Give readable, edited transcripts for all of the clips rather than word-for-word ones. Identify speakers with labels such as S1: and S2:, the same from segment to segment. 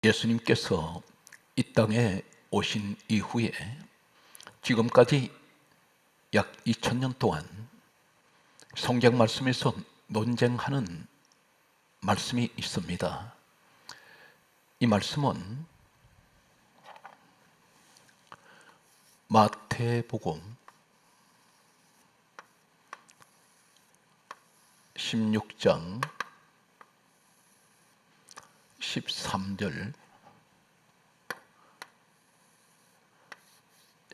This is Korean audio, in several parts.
S1: 예수님께서 이 땅에 오신 이후에 지금까지 약 2000년 동안 성경 말씀에서 논쟁하는 말씀이 있습니다. 이 말씀은 마태복음 16장 13절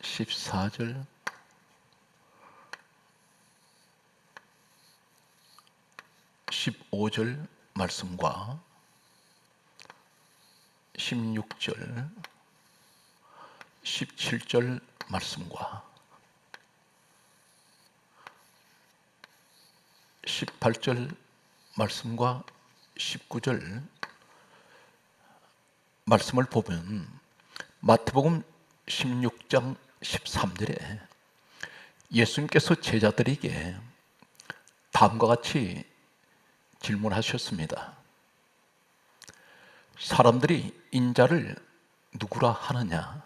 S1: 14절 15절 말씀과 16절 17절 말씀과 18절 말씀과 19절 말씀을 보면 마태복음 16장 13절에 예수님께서 제자들에게 다음과 같이 질문하셨습니다. 사람들이 인자를 누구라 하느냐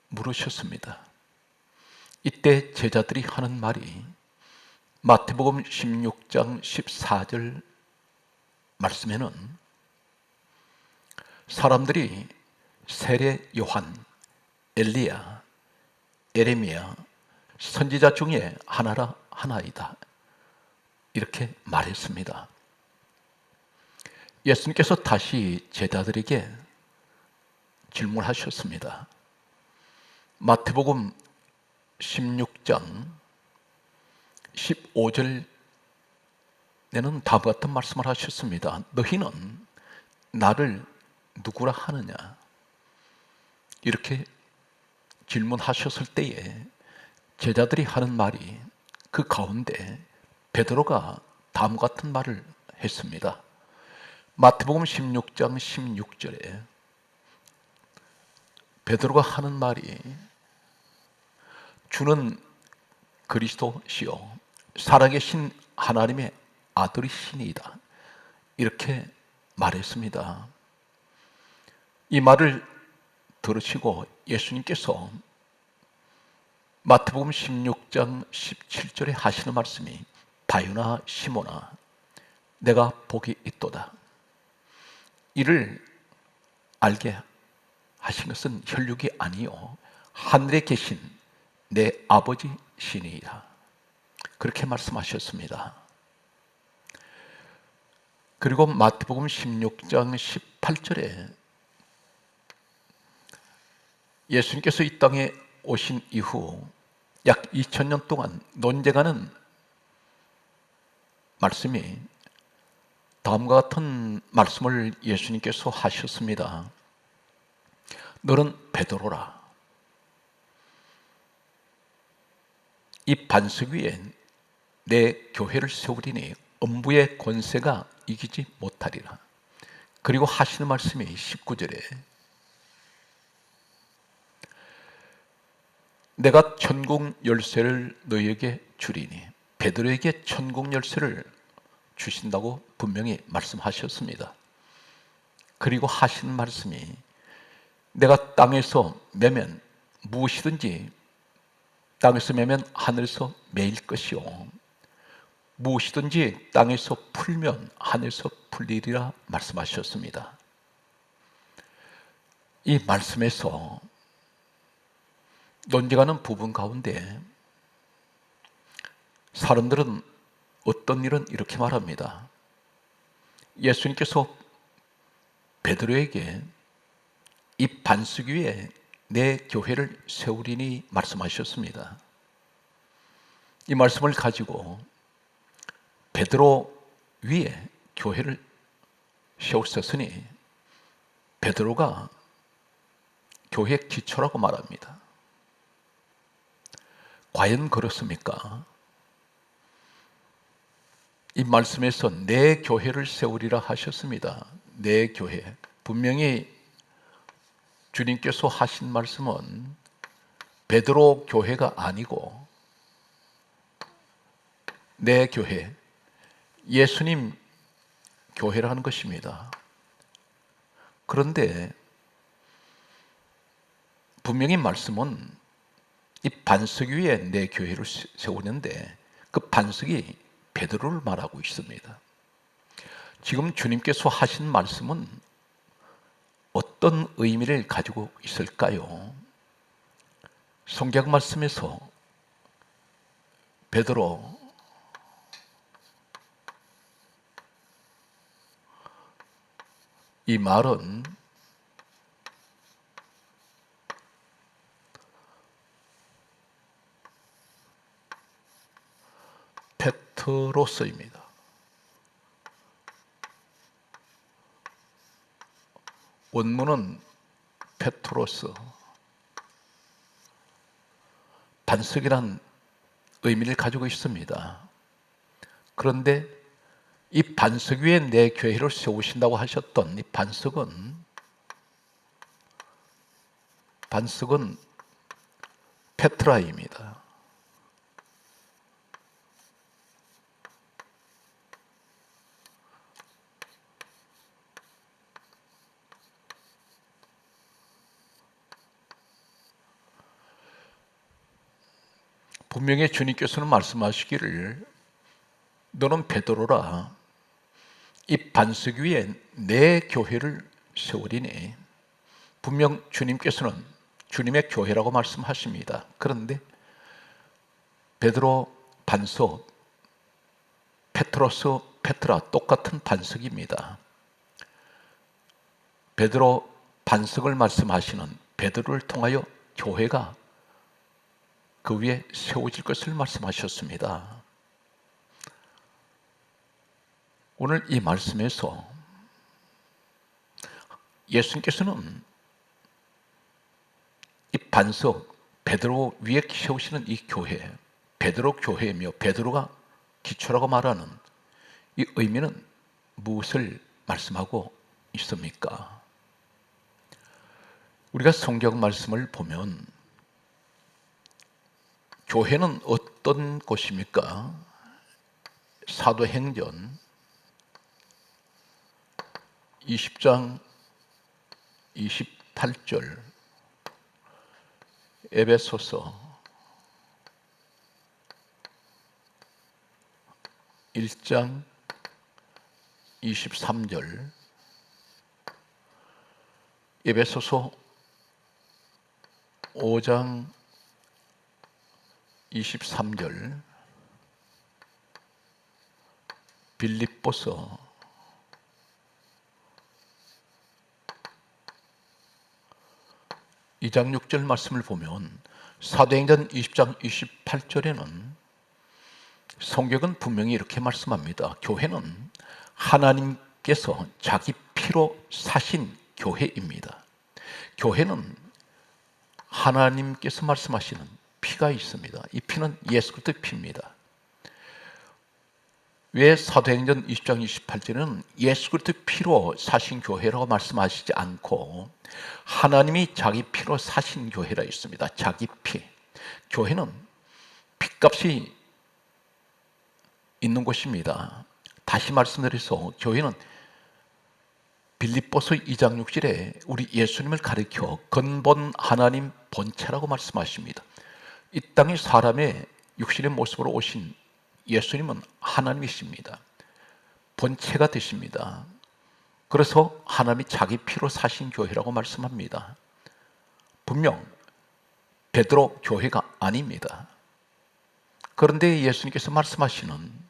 S1: 물으셨습니다. 이때 제자들이 하는 말이 마태복음 16장 14절 말씀에는 사람들이 세례 요한, 엘리야, 예레미야 선지자 중에 하나라 하나이다 이렇게 말했습니다. 예수님께서 다시 제자들에게 질문하셨습니다. 마태복음 16장 15절에는 다음과 같은 말씀을 하셨습니다. 너희는 나를 누구라 하느냐 이렇게 질문하셨을 때에 제자들이 하는 말이 그 가운데 베드로가 다음과 같은 말을 했습니다. 마태복음 16장 16절에 베드로가 하는 말이 주는 그리스도시요 살아계신 하나님의 아들이시니이다 이렇게 말했습니다. 이 말을 들으시고 예수님께서 마태복음 16장 17절에 하시는 말씀이 바요나 시몬아 내가 복이 있도다. 이를 알게 하신 것은 혈육이 아니요 하늘에 계신 내 아버지시니이다. 그렇게 말씀하셨습니다. 그리고 마태복음 16장 18절에 예수님께서 이 땅에 오신 이후 약 2000년 동안 논쟁하는 말씀이 다음과 같은 말씀을 예수님께서 하셨습니다. 너는 베드로라. 이 반석 위에 내 교회를 세우리니 음부의 권세가 이기지 못하리라. 그리고 하시는 말씀이 19절에 내가 천국 열쇠를 너희에게 주리니 베드로에게 천국 열쇠를 주신다고 분명히 말씀하셨습니다. 그리고 하신 말씀이 내가 땅에서 매면 무엇이든지 땅에서 매면 하늘에서 매일 것이요 무엇이든지 땅에서 풀면 하늘에서 풀리리라 말씀하셨습니다. 이 말씀에서 논쟁하는 부분 가운데 사람들은 어떤 일은 이렇게 말합니다. 예수님께서 베드로에게 이 반석 위에 내 교회를 세우리니 말씀하셨습니다. 이 말씀을 가지고 베드로 위에 교회를 세우셨으니 베드로가 교회의 기초라고 말합니다. 과연 그렇습니까? 이 말씀에서 내 교회를 세우리라 하셨습니다. 내 교회. 분명히 주님께서 하신 말씀은 베드로 교회가 아니고 내 교회, 예수님 교회라는 것입니다. 그런데 분명히 말씀은 이 반석 위에 내 교회를 세우는데 그 반석이 베드로를 말하고 있습니다. 지금 주님께서 하신 말씀은 어떤 의미를 가지고 있을까요? 성경 말씀에서 베드로 이 말은 페트로스입니다. 원문은 페트로스, 반석이란 의미를 가지고 있습니다. 그런데 이 반석 위에 내 교회를 세우신다고 하셨던 이 반석은 페트라입니다. 분명히 주님께서는 말씀하시기를 너는 베드로라 이 반석 위에 내 교회를 세우리니 분명 주님께서는 주님의 교회라고 말씀하십니다. 그런데 베드로 반석, 페트로스, 페트라 똑같은 반석입니다. 베드로 반석을 말씀하시는 베드로를 통하여 교회가 그 위에 세워질 것을 말씀하셨습니다. 오늘 이 말씀에서 예수님께서는 이 반석 베드로 위에 세우시는 이 교회, 베드로 교회이며 베드로가 기초라고 말하는 이 의미는 무엇을 말씀하고 있습니까? 우리가 성경 말씀을 보면 교회는 어떤 곳입니까? 사도행전 20장 28절, 에베소서 1장 23절, 에베소서 5장 23절, 빌립보서 2장 6절 말씀을 보면 사도행전 20장 28절에는 성경은 분명히 이렇게 말씀합니다. 교회는 하나님께서 자기 피로 사신 교회입니다. 교회는 하나님께서 말씀하시는 피가 있습니다. 이 피는 예수 그리스도의 피입니다. 왜 사도행전 20장 28절에는 예수 그리스도의 피로 사신 교회라고 말씀하시지 않고 하나님이 자기 피로 사신 교회라 있습니다. 자기 피. 교회는 피값이 있는 곳입니다. 다시 말씀드려서 교회는 빌립보서 2장 6절에 우리 예수님을 가리켜 근본 하나님 본체라고 말씀하십니다. 이 땅에 사람의 육신의 모습으로 오신 예수님은 하나님이십니다. 본체가 되십니다. 그래서 하나님이 자기 피로 사신 교회라고 말씀합니다. 분명 베드로 교회가 아닙니다. 그런데 예수님께서 말씀하시는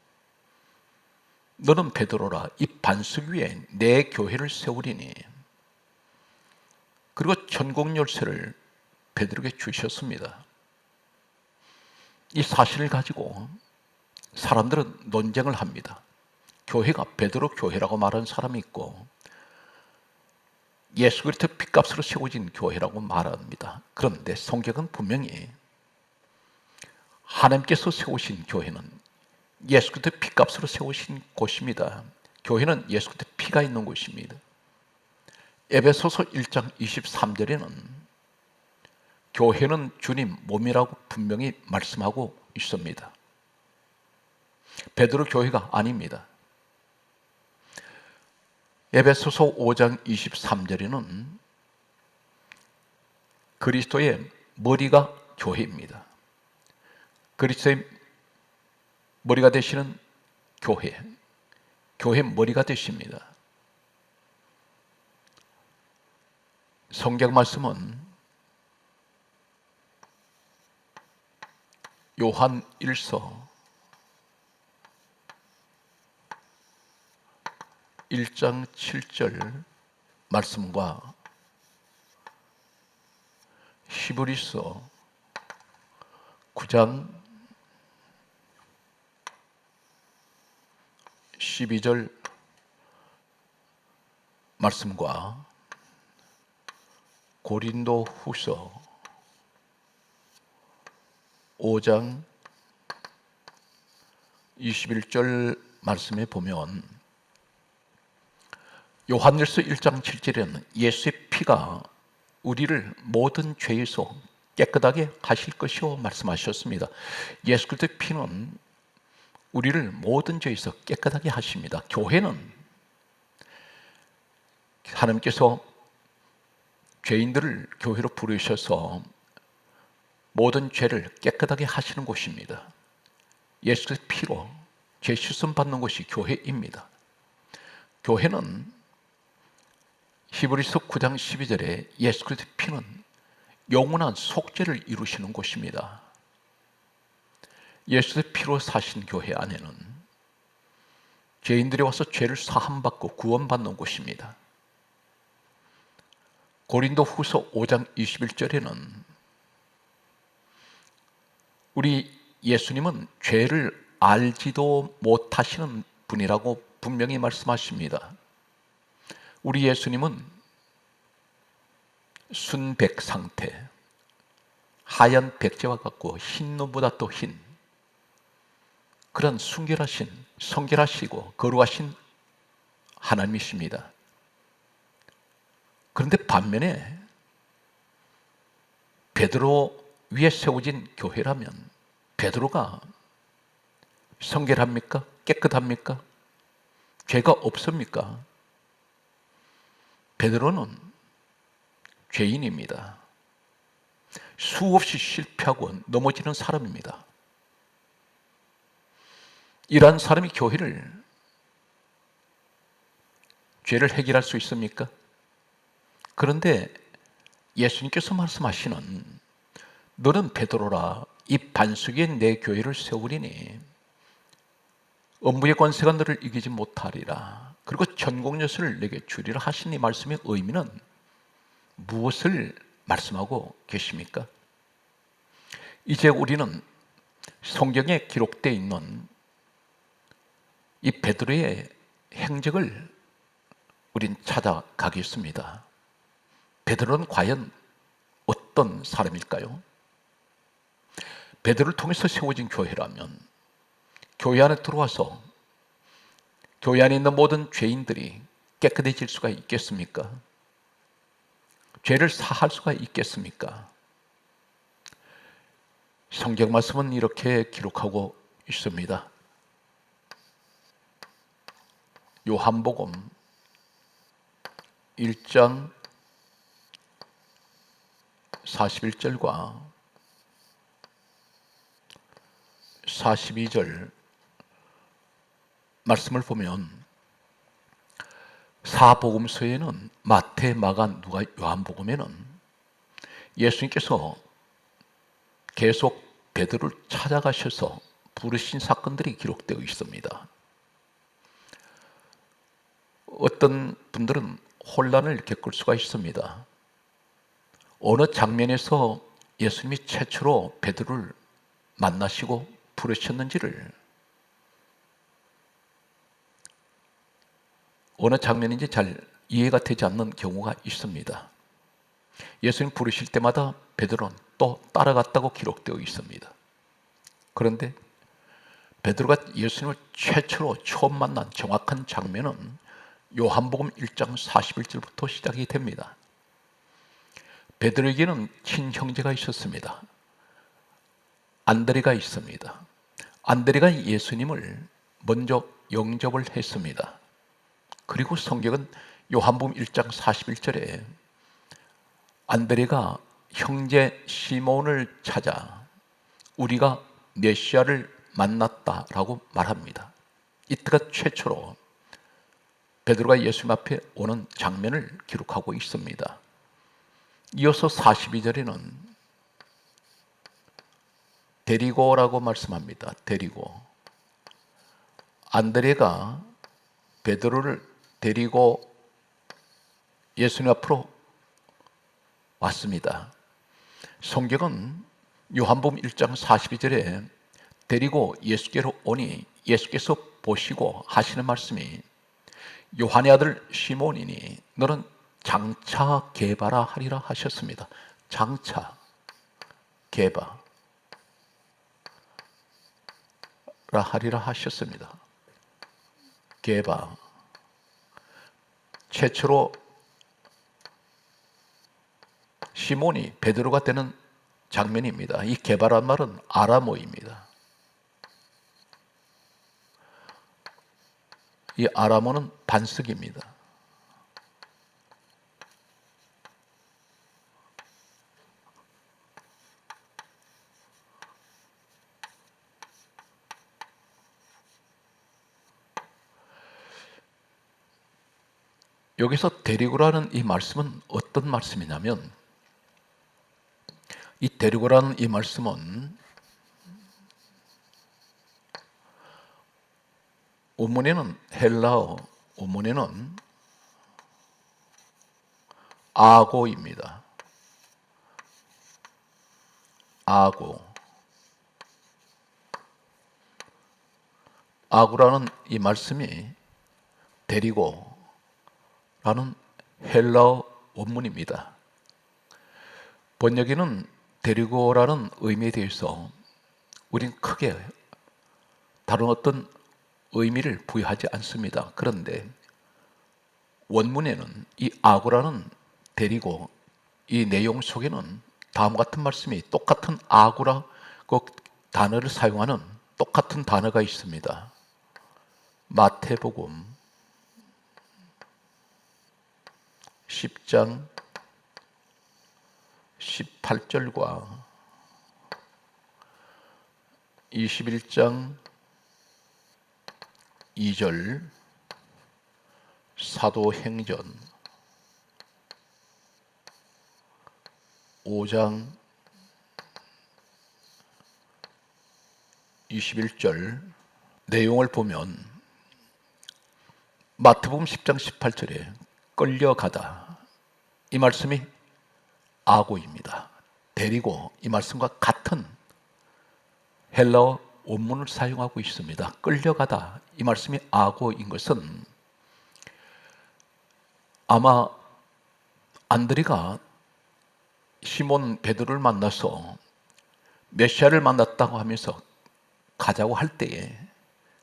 S1: 너는 베드로라 이 반석 위에 내 교회를 세우리니, 그리고 천국 열쇠를 베드로에게 주셨습니다. 이 사실을 가지고 사람들은 논쟁을 합니다. 교회가 베드로 교회라고 말하는 사람이 있고 예수 그리스도 피값으로 세워진 교회라고 말합니다. 그런데 성경은 분명히 하나님께서 세우신 교회는 예수 그리스도 피값으로 세우신 곳입니다. 교회는 예수 그리스도 피가 있는 곳입니다. 에베소서 1장 23절에는 교회는 주님 몸이라고 분명히 말씀하고 있습니다. 베드로 교회가 아닙니다. 에베소서 5장 23절에는 그리스도의 머리가 교회입니다. 그리스도의 머리가 되시는 교회 머리가 되십니다. 성경 말씀은 요한 1서 1장 7절 말씀과 히브리서 9장 12절 말씀과 고린도 후서 5장 21절 말씀에 보면 요한일서 1장 7절에는 예수의 피가 우리를 모든 죄에서 깨끗하게 하실 것이요 말씀하셨습니다. 예수 그리스도의 피는 우리를 모든 죄에서 깨끗하게 하십니다. 교회는 하나님께서 죄인들을 교회로 부르셔서 모든 죄를 깨끗하게 하시는 곳입니다. 예수의 피로 죄 씻음 받는 곳이 교회입니다. 교회는 히브리서 9장 12절에 예수 그리스도의 피는 영원한 속죄를 이루시는 곳입니다. 예수의 피로 사신 교회 안에는 죄인들이 와서 죄를 사함받고 구원받는 곳입니다. 고린도 후서 5장 21절에는 우리 예수님은 죄를 알지도 못하시는 분이라고 분명히 말씀하십니다. 우리 예수님은 순백 상태, 하얀 백제와 같고 흰 눈보다 더 흰 그런 순결하신, 성결하시고 거룩하신 하나님이십니다. 그런데 반면에 베드로 위에 세워진 교회라면 베드로가 성결합니까? 깨끗합니까? 죄가 없습니까? 베드로는 죄인입니다. 수없이 실패하고 넘어지는 사람입니다. 이러한 사람이 죄를 해결할 수 있습니까? 그런데 예수님께서 말씀하시는 너는 베드로라 이 반석 위에 내 교회를 세우리니 음부의 권세가 너를 이기지 못하리라. 그리고 전공여수를 내게 주리라 하신 이 말씀의 의미는 무엇을 말씀하고 계십니까? 이제 우리는 성경에 기록되어 있는 이 베드로의 행적을 우린 찾아가겠습니다. 베드로는 과연 어떤 사람일까요? 베드로를 통해서 세워진 교회라면 교회 안에 들어와서 교회 안에 있는 모든 죄인들이 깨끗해질 수가 있겠습니까? 죄를 사할 수가 있겠습니까? 성경 말씀은 이렇게 기록하고 있습니다. 요한복음 1장 41절과 42절 말씀을 보면 사복음서에는 마태, 마가, 누가, 요한복음에는 예수님께서 계속 베드로를 찾아가셔서 부르신 사건들이 기록되어 있습니다. 어떤 분들은 혼란을 겪을 수가 있습니다. 어느 장면에서 예수님이 최초로 베드로를 만나시고 부르셨는지를 어느 장면인지 잘 이해가 되지 않는 경우가 있습니다. 예수님 부르실 때마다 베드로는 또 따라갔다고 기록되어 있습니다. 그런데 베드로가 예수님을 최초로 처음 만난 정확한 장면은 요한복음 1장 41절부터 시작이 됩니다. 베드로에게는 친형제가 있었습니다. 안드레가 있습니다. 안드레가 예수님을 먼저 영접을 했습니다. 그리고 성경은 요한복음 1장 41절에 안드레가 형제 시몬을 찾아 우리가 메시아를 만났다라고 말합니다. 이때가 최초로 베드로가 예수님 앞에 오는 장면을 기록하고 있습니다. 이어서 42절에는 데리고라고 말씀합니다. 데리고. 안드레가 베드로를 데리고 예수님 앞으로 왔습니다. 성경은 요한복음 1장 42절에 데리고 예수께로 오니 예수께서 보시고 하시는 말씀이 요한의 아들 시몬이니 너는 장차 게바라 하리라 하셨습니다. 장차 게바라 하리라 하셨습니다. 게바. 최초로 시몬이 베드로가 되는 장면입니다. 이 게바란 말은 아람어입니다. 이 아람어는 반석입니다. 여기서 데리고라는 이 말씀은 어떤 말씀이냐면, 이 데리고라는 이 말씀은 원문에는 헬라어 원문에는 아고입니다. 아고. 아고라는 이 말씀이 데리고 라는 헬라어 원문입니다. 번역에는 데리고라는 의미에 대해서 우린 크게 다른 어떤 의미를 부여하지 않습니다. 그런데 원문에는 이 아고라는 데리고, 이 내용 속에는 다음과 같은 말씀이, 똑같은 아고라 그 단어를 사용하는 똑같은 단어가 있습니다. 마태복음 10장 18절과 21장 2절, 사도행전 5장 21절 내용을 보면 마태복음 10장 18절에 끌려가다, 이 말씀이 아고입니다. 데리고, 이 말씀과 같은 헬라어 원문을 사용하고 있습니다. 끌려가다, 이 말씀이 아고인 것은 아마 안드레가 시몬 베드로를 만나서 메시아를 만났다고 하면서 가자고 할 때에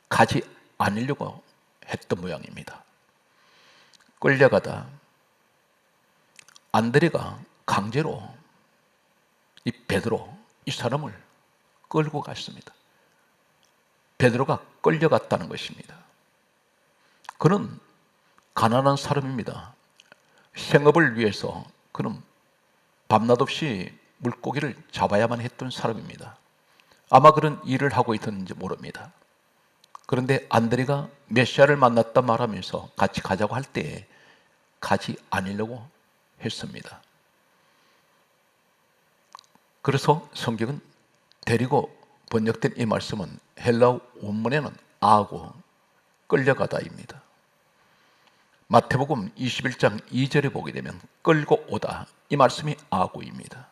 S1: 가지 않으려고 했던 모양입니다. 끌려가다, 안드레가 강제로 이 베드로, 이 사람을 끌고 갔습니다. 베드로가 끌려갔다는 것입니다. 그는 가난한 사람입니다. 생업을 위해서 그는 밤낮 없이 물고기를 잡아야만 했던 사람입니다. 아마 그런 일을 하고 있었는지 모릅니다. 그런데 안드레가 메시아를 만났다 말하면서 같이 가자고 할 때에 가지 않으려고 했습니다. 그래서 성경은 데리고 번역된 이 말씀은 헬라어 원문에는 아고, 끌려가다입니다. 마태복음 21장 2절에 보게 되면 끌고 오다, 이 말씀이 아고입니다.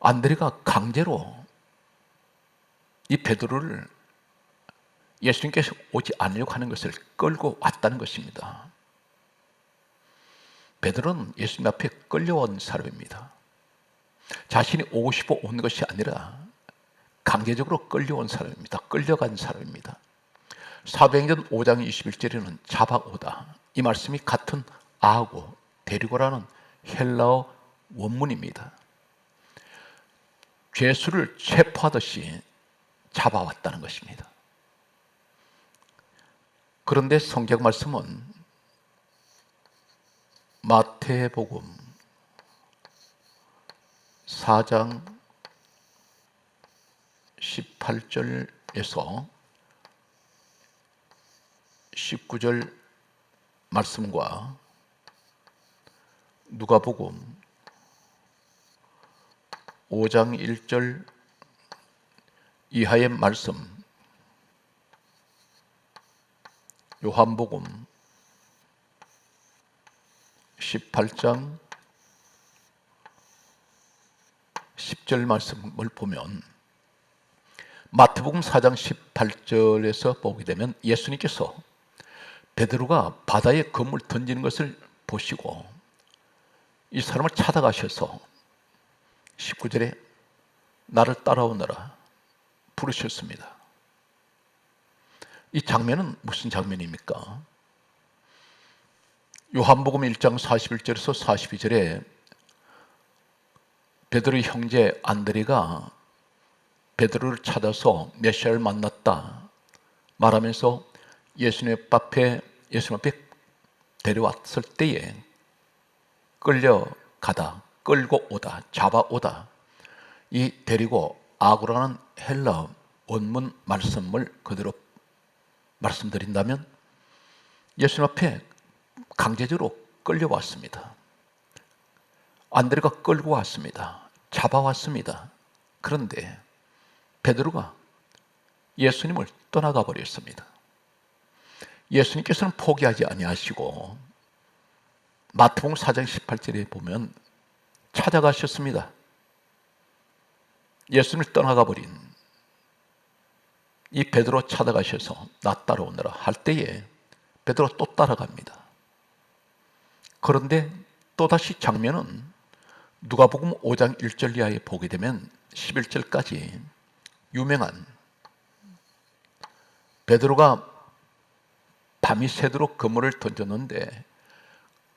S1: 안드레가 강제로 이 베드로를 예수님께서 오지 않으려고 하는 것을 끌고 왔다는 것입니다. 베드로는 예수님 앞에 끌려온 사람입니다. 자신이 오고 싶어 온 것이 아니라 강제적으로 끌려온 사람입니다. 끌려간 사람입니다. 사도행전 5장 21절에는 잡아오다, 이 말씀이 같은 아고, 데리고라는 헬라어 원문입니다. 죄수를 체포하듯이 잡아왔다는 것입니다. 그런데 성경 말씀은 마태복음 4장 18절에서 19절 말씀과 누가복음 5장 1절 이하의 말씀, 요한복음 18장 10절 말씀을 보면, 마태복음 4장 18절에서 보게 되면 예수님께서 베드로가 바다에 검을 던지는 것을 보시고 이 사람을 찾아가셔서 19절에 나를 따라오너라 부르셨습니다. 이 장면은 무슨 장면입니까? 요한복음 1장 41절에서 42절에 베드로의 형제 안드레가 베드로를 찾아서 메시아를 만났다 말하면서 예수님 앞에 데려왔을 때에 끌려가다, 끌고 오다, 잡아오다, 이 데리고 아구라는 헬라 원문 말씀을 그대로 말씀드린다면 예수님 앞에 강제적으로 끌려왔습니다. 안드레가 끌고 왔습니다. 잡아왔습니다. 그런데 베드로가 예수님을 떠나가 버렸습니다. 예수님께서는 포기하지 아니하시고 마태복음 4장 18절에 보면 찾아가셨습니다. 예수님을 떠나가 버린 이 베드로 찾아가셔서 나 따라오너라 할 때에 베드로 또 따라갑니다. 그런데 또다시 장면은 누가복음 5장 1절 이하에 보게 되면 11절까지 유명한 베드로가 밤이 새도록 그물을 던졌는데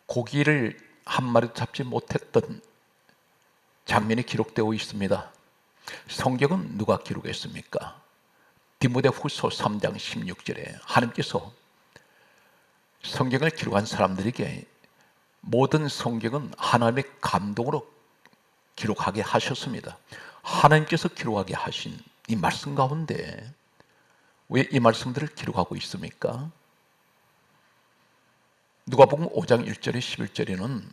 S1: 고기를 한 마리도 잡지 못했던 장면이 기록되어 있습니다. 성경은 누가 기록했습니까? 디모데후서 3장 16절에 하나님께서 성경을 기록한 사람들에게 모든 성경은 하나님의 감동으로 기록하게 하셨습니다. 하나님께서 기록하게 하신 이 말씀 가운데 왜 이 말씀들을 기록하고 있습니까? 누가복음 5장 1절에 11절에는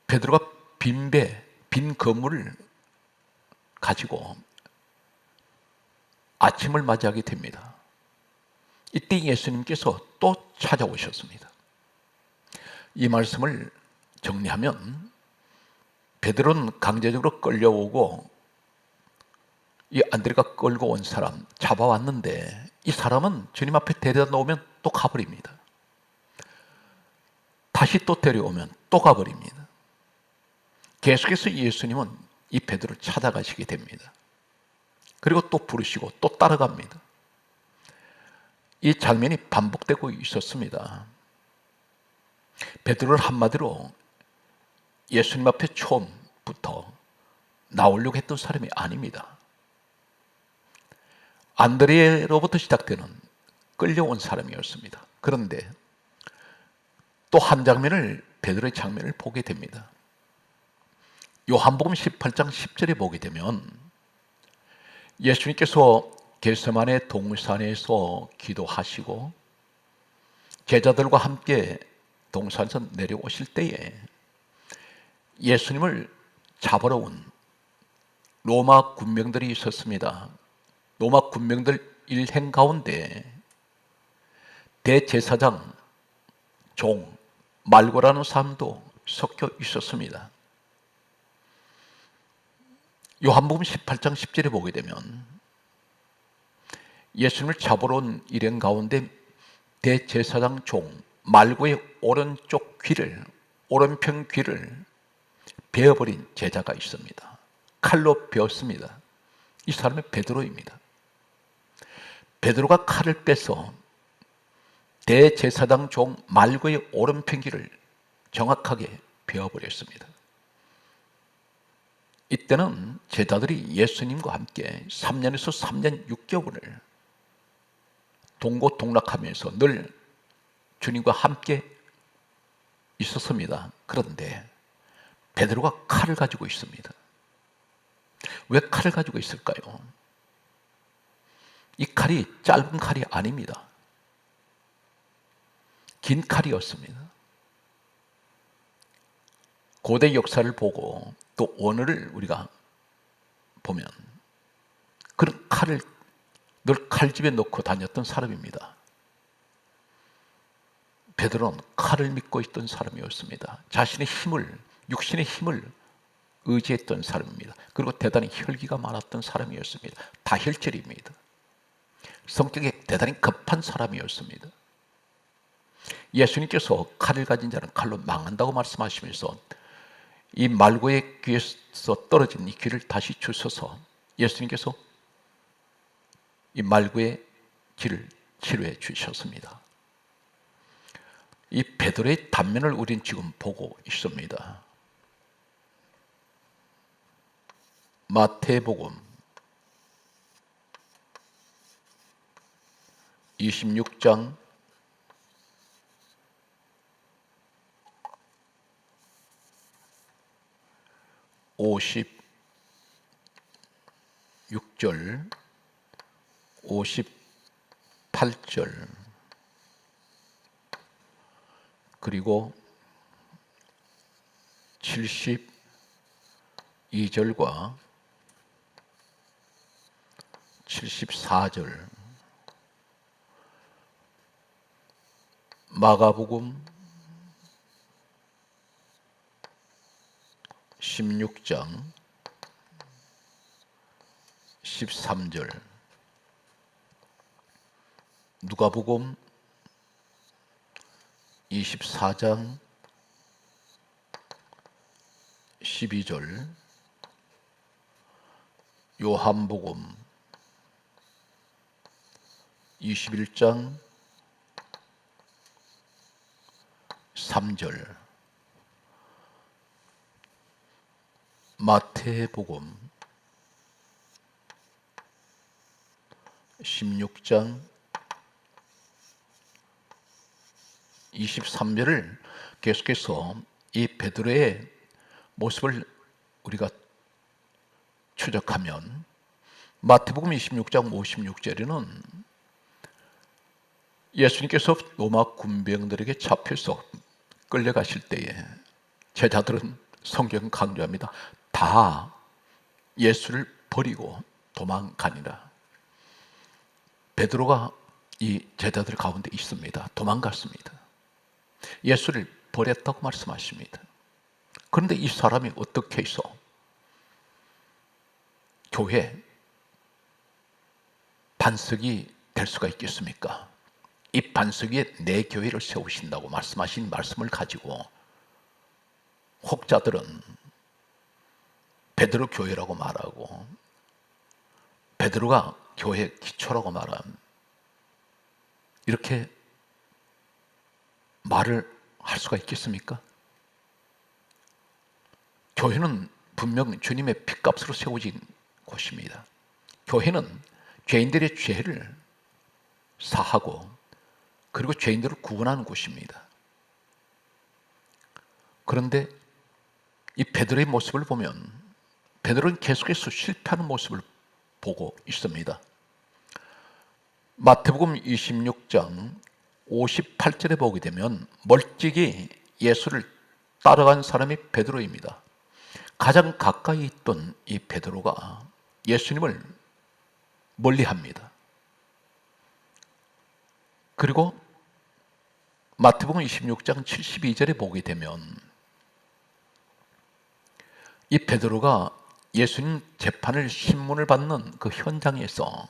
S1: 베드로가 빈 그물을 가지고 아침을 맞이하게 됩니다. 이때 예수님께서 또 찾아오셨습니다. 이 말씀을 정리하면 베드로는 강제적으로 끌려오고 이 안드레가 끌고 온 사람 잡아왔는데 이 사람은 주님 앞에 데려다 놓으면 또 가버립니다. 다시 또 데려오면 또 가버립니다. 계속해서 예수님은 이 베드로를 찾아가시게 됩니다. 그리고 또 부르시고 또 따라갑니다. 이 장면이 반복되고 있었습니다. 베드로를 한마디로 예수님 앞에 처음부터 나오려고 했던 사람이 아닙니다. 안드레로부터 시작되는 끌려온 사람이었습니다. 그런데 또 한 장면을, 베드로의 장면을 보게 됩니다. 요한복음 18장 10절에 보게 되면 예수님께서 겟세마네 동산에서 기도하시고 제자들과 함께 동산에서 내려오실 때에 예수님을 잡으러 온 로마 군병들이 있었습니다. 로마 군병들 일행 가운데 대제사장 종 말고라는 사람도 섞여 있었습니다. 요한복음 18장 10절에 보게 되면 예수님을 잡으러 온 일행 가운데 대제사장 종 말고의 오른편 귀를 베어버린 제자가 있습니다. 칼로 베었습니다. 이 사람이 베드로입니다. 베드로가 칼을 빼서 대제사장 종 말고의 오른편 귀를 정확하게 베어버렸습니다. 이때는 제자들이 예수님과 함께 3년에서 3년 6개월을 동고동락하면서 늘 주님과 함께 있었습니다. 그런데 베드로가 칼을 가지고 있습니다. 왜 칼을 가지고 있을까요? 이 칼이 짧은 칼이 아닙니다. 긴 칼이었습니다. 고대 역사를 보고 또 오늘을 우리가 보면 그런 칼을 늘 칼집에 넣고 다녔던 사람입니다. 베드로는 칼을 믿고 있던 사람이었습니다. 자신의 힘을, 육신의 힘을 의지했던 사람입니다. 그리고 대단히 혈기가 많았던 사람이었습니다. 다혈질입니다. 성격이 대단히 급한 사람이었습니다. 예수님께서 칼을 가진 자는 칼로 망한다고 말씀하시면서 이 말고의 귀에서 떨어진 이 귀를 다시 주셔서 예수님께서 이 말고의 귀를 치료해 주셨습니다. 이 베드로의 단면을 우리는 지금 보고 있습니다. 마태복음 26장 56절 58절 그리고 72절과 74절 마가복음 16장 13절 누가복음 24장 12절 요한복음 21장 3절 마태복음 16장 23절을 계속해서 이 베드로의 모습을 우리가 추적하면 마태복음 26장 56절에는 예수님께서 로마 군병들에게 잡혀서 끌려가실 때에 제자들은 성경 강조합니다. 다 예수를 버리고 도망가니라. 베드로가 이 제자들 가운데 있습니다. 도망갔습니다. 예수를 버렸다고 말씀하십니다. 그런데 이 사람이 어떻게 해서 교회 반석이 될 수가 있겠습니까? 이 반석 위에 내 교회를 세우신다고 말씀하신 말씀을 가지고 혹자들은 베드로 교회라고 말하고 베드로가 교회 기초라고 말한 이렇게 말을 할 수가 있겠습니까? 교회는 분명 주님의 핏값으로 세워진 곳입니다. 교회는 죄인들의 죄를 사하고 그리고 죄인들을 구원하는 곳입니다. 그런데 이 베드로의 모습을 보면 베드로는 계속해서 실패하는 모습을 보고 있습니다. 마태복음 26장 58절에 보게 되면 멀찍이 예수를 따라간 사람이 베드로입니다. 가장 가까이 있던 이 베드로가 예수님을 멀리합니다. 그리고 마태복음 26장 72절에 보게 되면 이 베드로가 예수님 재판을 신문을 받는 그 현장에서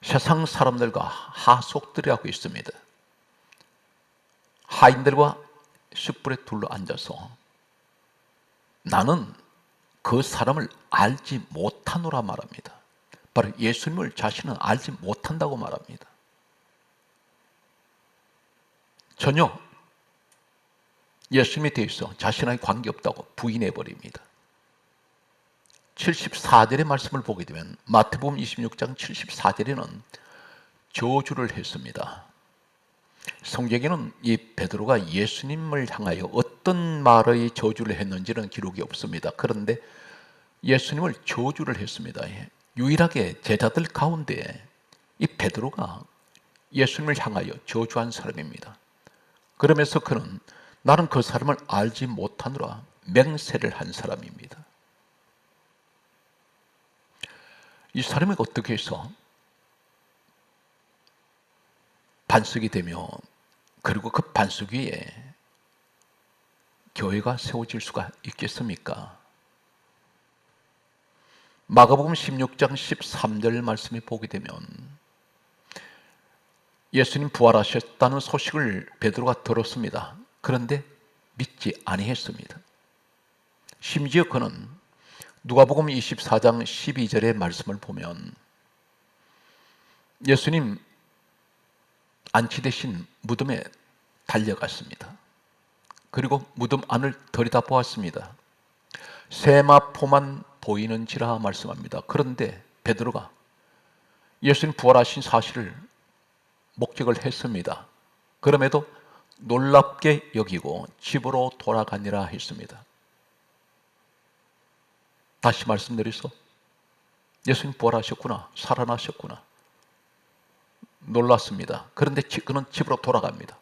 S1: 세상 사람들과 하속들이하고 있습니다. 하인들과 숯불에 둘러 앉아서 나는 그 사람을 알지 못하노라 말합니다. 바로 예수님을 자신은 알지 못한다고 말합니다. 전혀 예수님에 대해서 자신에게 관계없다고 부인해버립니다. 74절의 말씀을 보게 되면 마태복음 26장 74절에는 저주를 했습니다. 성경에는 이 베드로가 예수님을 향하여 어떤 말의 저주를 했는지는 기록이 없습니다. 그런데 예수님을 저주를 했습니다. 유일하게 제자들 가운데 이 베드로가 예수님을 향하여 저주한 사람입니다. 그러면서 그는 나는 그 사람을 알지 못하노라 맹세를 한 사람입니다. 이 사람이 어떻게 해서 반석이 되며 그리고 그 반석 위에 교회가 세워질 수가 있겠습니까? 마가복음 16장 13절 말씀에 보게 되면 예수님 부활하셨다는 소식을 베드로가 들었습니다. 그런데 믿지 아니했습니다. 심지어 그는 누가복음 24장 12절의 말씀을 보면 예수님 안치되신 무덤에 달려갔습니다. 그리고 무덤 안을 들여다보았습니다. 세마포만 보이는지라 말씀합니다. 그런데 베드로가 예수님 부활하신 사실을 목격을 했습니다. 그럼에도 놀랍게 여기고 집으로 돌아가니라 했습니다. 다시 말씀드려서 예수님 부활하셨구나, 살아나셨구나 놀랐습니다. 그런데 그는 집으로 돌아갑니다.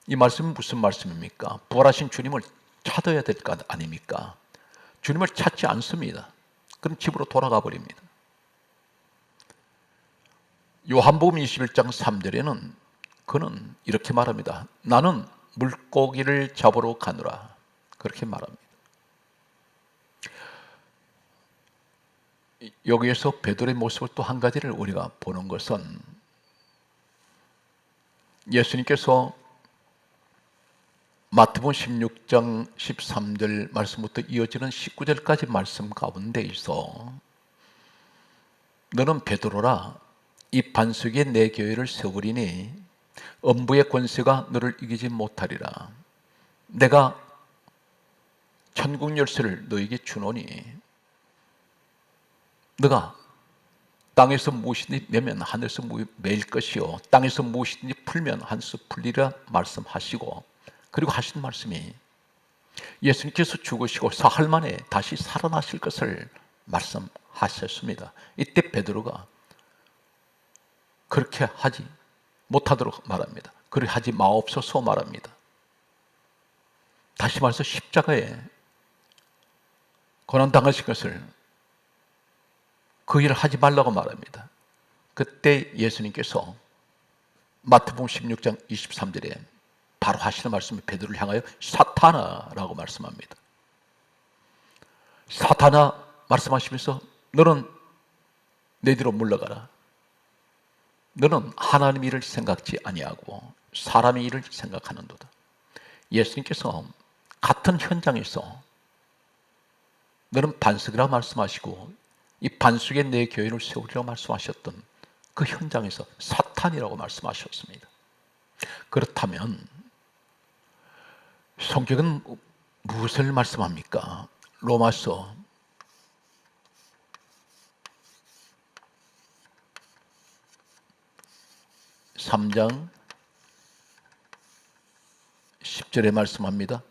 S1: 이 말씀은 무슨 말씀입니까? 부활하신 주님을 찾아야 될 것 아닙니까? 주님을 찾지 않습니다. 그럼 집으로 돌아가 버립니다. 요한복음 21장 3절에는 그는 이렇게 말합니다. 나는 물고기를 잡으러 가노라. 그렇게 말합니다. 여기에서 베드로의 모습을 또 한 가지를 우리가 보는 것은 예수님께서 마태복음 16장 13절 말씀부터 이어지는 19절까지 말씀 가운데 있어 너는 베드로라 이 반석 위에 내 교회를 세우리니 음부의 권세가 너를 이기지 못하리라. 내가 천국 열쇠를 너에게 주노니 너가 땅에서 무엇이든지 내면 하늘에서 매일 것이요 땅에서 무엇이든지 풀면 하늘에서 풀리라 말씀하시고 그리고 하신 말씀이 예수님께서 죽으시고 사흘 만에 다시 살아나실 것을 말씀하셨습니다. 이때 베드로가 그렇게 하지 못하도록 말합니다. 그렇게 하지 마옵소서 말합니다. 다시 말해서 십자가에 고난당하실 것을 그 일을 하지 말라고 말합니다. 그때 예수님께서 마태복음 16장 23절에 바로 하시는 말씀이 베드로를 향하여 사탄아라고 말씀합니다. 사탄아 말씀하시면서 너는 내 뒤로 물러가라. 너는 하나님 일을 생각지 아니하고 사람의 일을 생각하는도다. 예수님께서 같은 현장에서 너는 반석이라고 말씀하시고 이 반석에 내 교회를 세우리라고 말씀하셨던 그 현장에서 사탄이라고 말씀하셨습니다. 그렇다면 성경은 무엇을 말씀합니까? 로마서 3장 10절에 말씀합니다.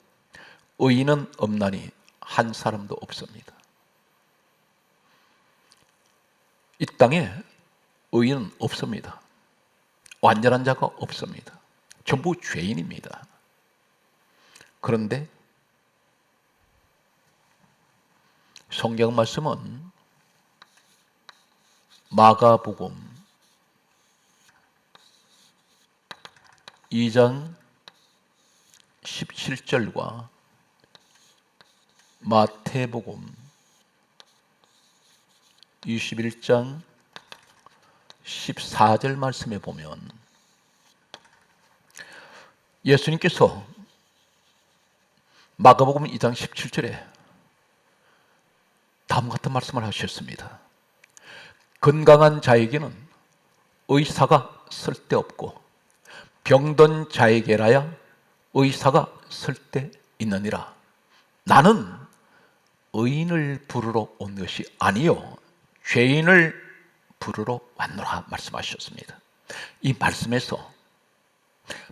S1: 의인은 없나니 한 사람도 없습니다. 이 땅에 의인은 없습니다. 완전한 자가 없습니다. 전부 죄인입니다. 그런데 성경 말씀은 마가복음 2장 17절과 마태복음 21장 14절 말씀에 보면 예수님께서 마가복음 2장 17절에 다음과 같은 말씀을 하셨습니다. 건강한 자에게는 의사가 쓸데없고 병든 자에게라야 의사가 쓸데있느니라. 나는 의인을 부르러 온 것이 아니요 죄인을 부르러 왔노라 말씀하셨습니다. 이 말씀에서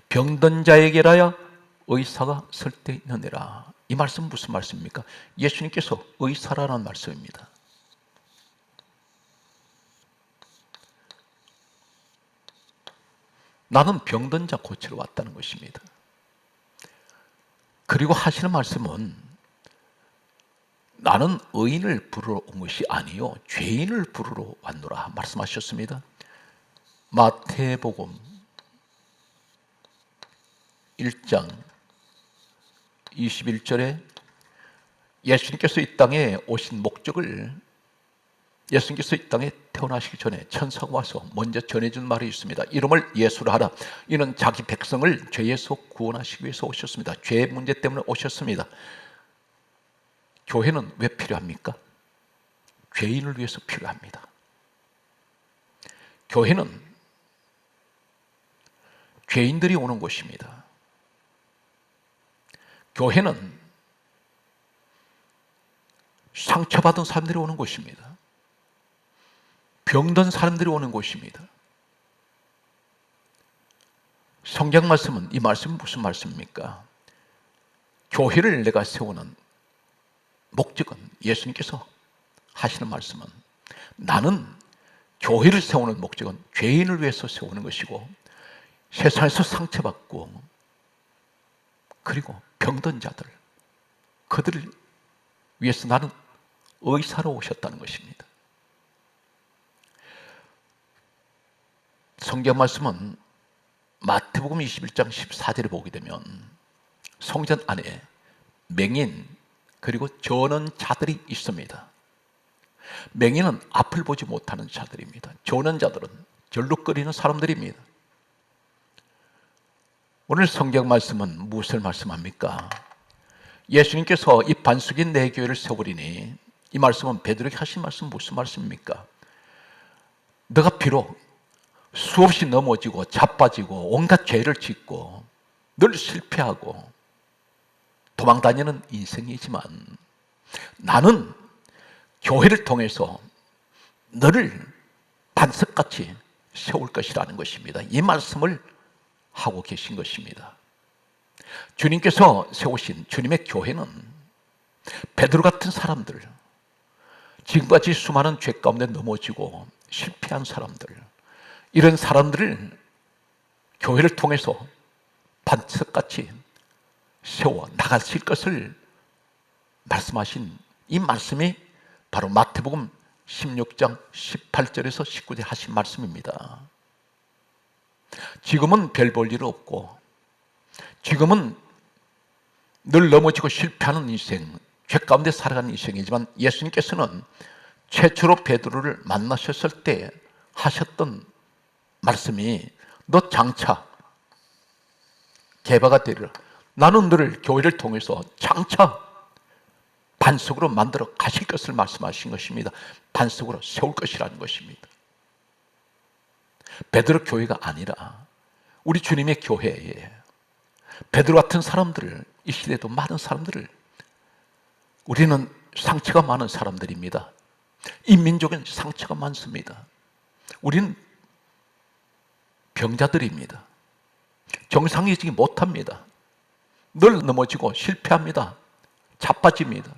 S1: 병든 자에게라야 의사가 설 때 있느니라. 이 말씀은 무슨 말씀입니까? 예수님께서 의사라는 말씀입니다. 나는 병든 자 고치러 왔다는 것입니다. 그리고 하시는 말씀은 나는 의인을 부르러 온 것이 아니요 죄인을 부르러 왔노라 말씀하셨습니다. 마태복음 1장 21절에 예수님께서 이 땅에 오신 목적을, 예수님께서 이 땅에 태어나시기 전에 천사가 와서 먼저 전해준 말이 있습니다. 이름을 예수라 하라. 이는 자기 백성을 죄에서 구원하시기 위해서 오셨습니다. 죄 문제 때문에 오셨습니다. 교회는 왜 필요합니까? 죄인을 위해서 필요합니다. 교회는 죄인들이 오는 곳입니다. 교회는 상처받은 사람들이 오는 곳입니다. 병든 사람들이 오는 곳입니다. 성경 말씀은, 이 말씀은 무슨 말씀입니까? 교회를 내가 세우는 목적은, 예수님께서 하시는 말씀은, 나는 교회를 세우는 목적은 죄인을 위해서 세우는 것이고, 세상에서 상처받고 그리고 병든 자들, 그들을 위해서 나는 의사로 오셨다는 것입니다. 성경 말씀은 마태복음 21장 14절에 보게 되면 성전 안에 맹인 그리고 저는 자들이 있습니다. 맹인은 앞을 보지 못하는 자들입니다. 저는 자들은 절룩거리는 사람들입니다. 오늘 성경 말씀은 무엇을 말씀합니까? 예수님께서 이 반석인 내 교회를 세우리니, 이 말씀은 베드로에게 하신 말씀은 무슨 말씀입니까? 너가 비록 수없이 넘어지고 자빠지고 온갖 죄를 짓고 늘 실패하고 도망다니는 인생이지만 나는 교회를 통해서 너를 반석같이 세울 것이라는 것입니다. 이 말씀을 하고 계신 것입니다. 주님께서 세우신 주님의 교회는 베드로 같은 사람들, 지금까지 수많은 죄 가운데 넘어지고 실패한 사람들, 이런 사람들을 교회를 통해서 반석같이 세워 나가실 것을 말씀하신 이 말씀이 바로 마태복음 16장 18절에서 19절 하신 말씀입니다. 지금은 별 볼 일 없고, 지금은 늘 넘어지고 실패하는 인생, 죄 가운데 살아가는 인생이지만 예수님께서는 최초로 베드로를 만나셨을 때 하셨던 말씀이, 너 장차 개바가 되리라. 나는 너를 교회를 통해서 장차 반석으로 만들어 가실 것을 말씀하신 것입니다. 반석으로 세울 것이라는 것입니다. 베드로 교회가 아니라 우리 주님의 교회에 베드로 같은 사람들을, 이 시대에도 많은 사람들을, 우리는 상처가 많은 사람들입니다. 이 민족은 상처가 많습니다. 우리는 병자들입니다. 정상이지 못합니다. 늘 넘어지고 실패합니다. 자빠집니다.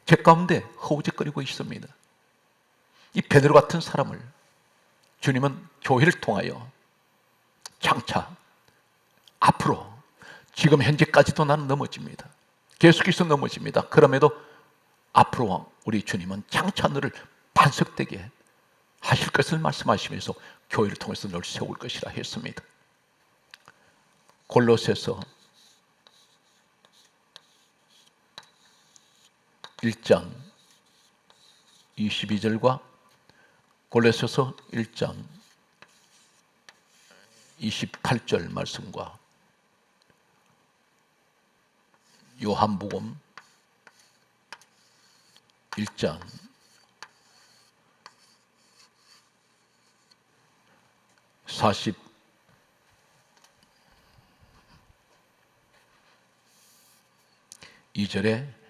S1: 죄 가운데 허우적거리고 있습니다. 이 베드로 같은 사람을 주님은 교회를 통하여 장차 앞으로, 지금 현재까지도 나는 넘어집니다. 계속해서 넘어집니다. 그럼에도 앞으로 우리 주님은 장차 너를 반석되게 하실 것을 말씀하시면서 교회를 통해서 널 세울 것이라 했습니다. 골로새서 1장 22절과 골로새서 1장 28절 말씀과 요한복음 1장 42절에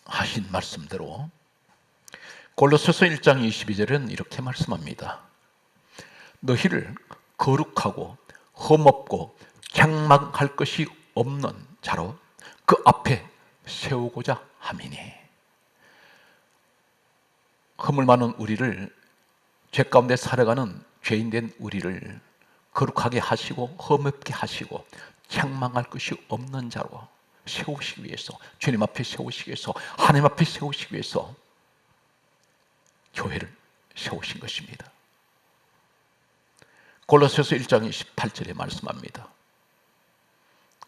S1: 하신 말씀대로 골로새서 1장 22절은 이렇게 말씀합니다. 너희를 거룩하고 흠없고 책망할 것이 없는 자로 그 앞에 세우고자 함이니. 허물 많은 우리를, 죄 가운데 살아가는 죄인된 우리를 거룩하게 하시고 흠없게 하시고 책망할 것이 없는 자로 세우시기 위해서, 주님 앞에 세우시기 위해서, 하나님 앞에 세우시기 위해서 교회를 세우신 것입니다. 골로새서 1장 28절에 말씀합니다.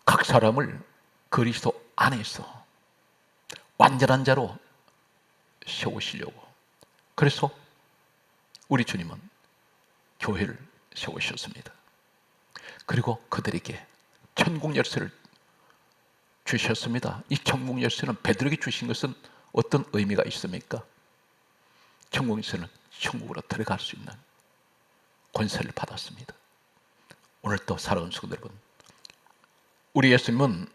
S1: 각 사람을 그리스도 안에서 완전한 자로 세우시려고, 그래서 우리 주님은 교회를 세우셨습니다. 그리고 그들에게 천국 열쇠를 주셨습니다. 이 천국 열쇠는 베드로에게 주신 것은 어떤 의미가 있습니까? 천국 열쇠는 천국으로 들어갈 수 있는 권세를 받았습니다. 오늘 또 사랑하는 성도 여러분, 우리 예수님은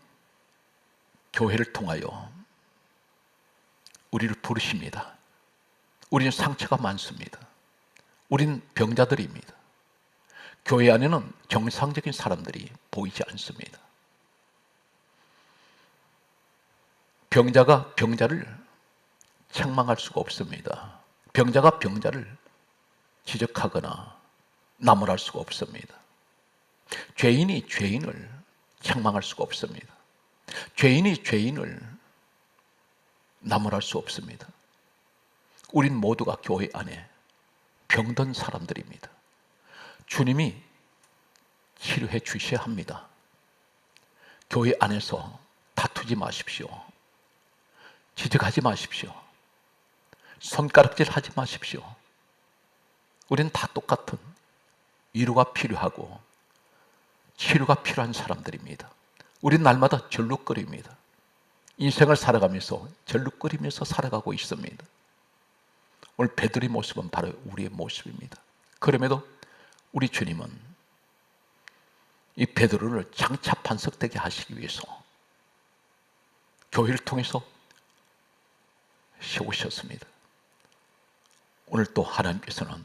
S1: 교회를 통하여 우리를 부르십니다. 우리는 상처가 많습니다. 우리는 병자들입니다. 교회 안에는 정상적인 사람들이 보이지 않습니다. 병자가 병자를 책망할 수가 없습니다. 병자가 병자를 지적하거나 나무랄 수가 없습니다. 죄인이 죄인을 책망할 수가 없습니다. 죄인이 죄인을 나무랄 수 없습니다. 우린 모두가 교회 안에 병든 사람들입니다. 주님이 치료해 주셔야 합니다. 교회 안에서 다투지 마십시오. 지적하지 마십시오. 손가락질 하지 마십시오. 우리는 다 똑같은 위로가 필요하고 치료가 필요한 사람들입니다. 우리는 날마다 절룩거립니다. 인생을 살아가면서 절룩거리면서 살아가고 있습니다. 오늘 베드로의 모습은 바로 우리의 모습입니다. 그럼에도 우리 주님은 이 베드로를 장차 반석되게 하시기 위해서 교회를 통해서 세우셨습니다. 오늘 또 하나님께서는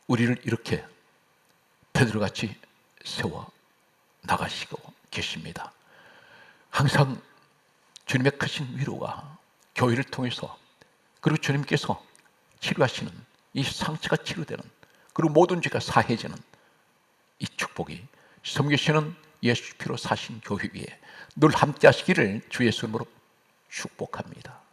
S1: 우리를 이렇게 베드로같이 세워 나가시고 계십니다. 항상 주님의 크신 위로가 교회를 통해서, 그리고 주님께서 치료하시는 이 상처가 치료되는, 그리고 모든 죄가 사해지는 이 축복이 섬기시는 예수 피로 사신 교회 위에 늘 함께 하시기를 주 예수 이름으로 축복합니다.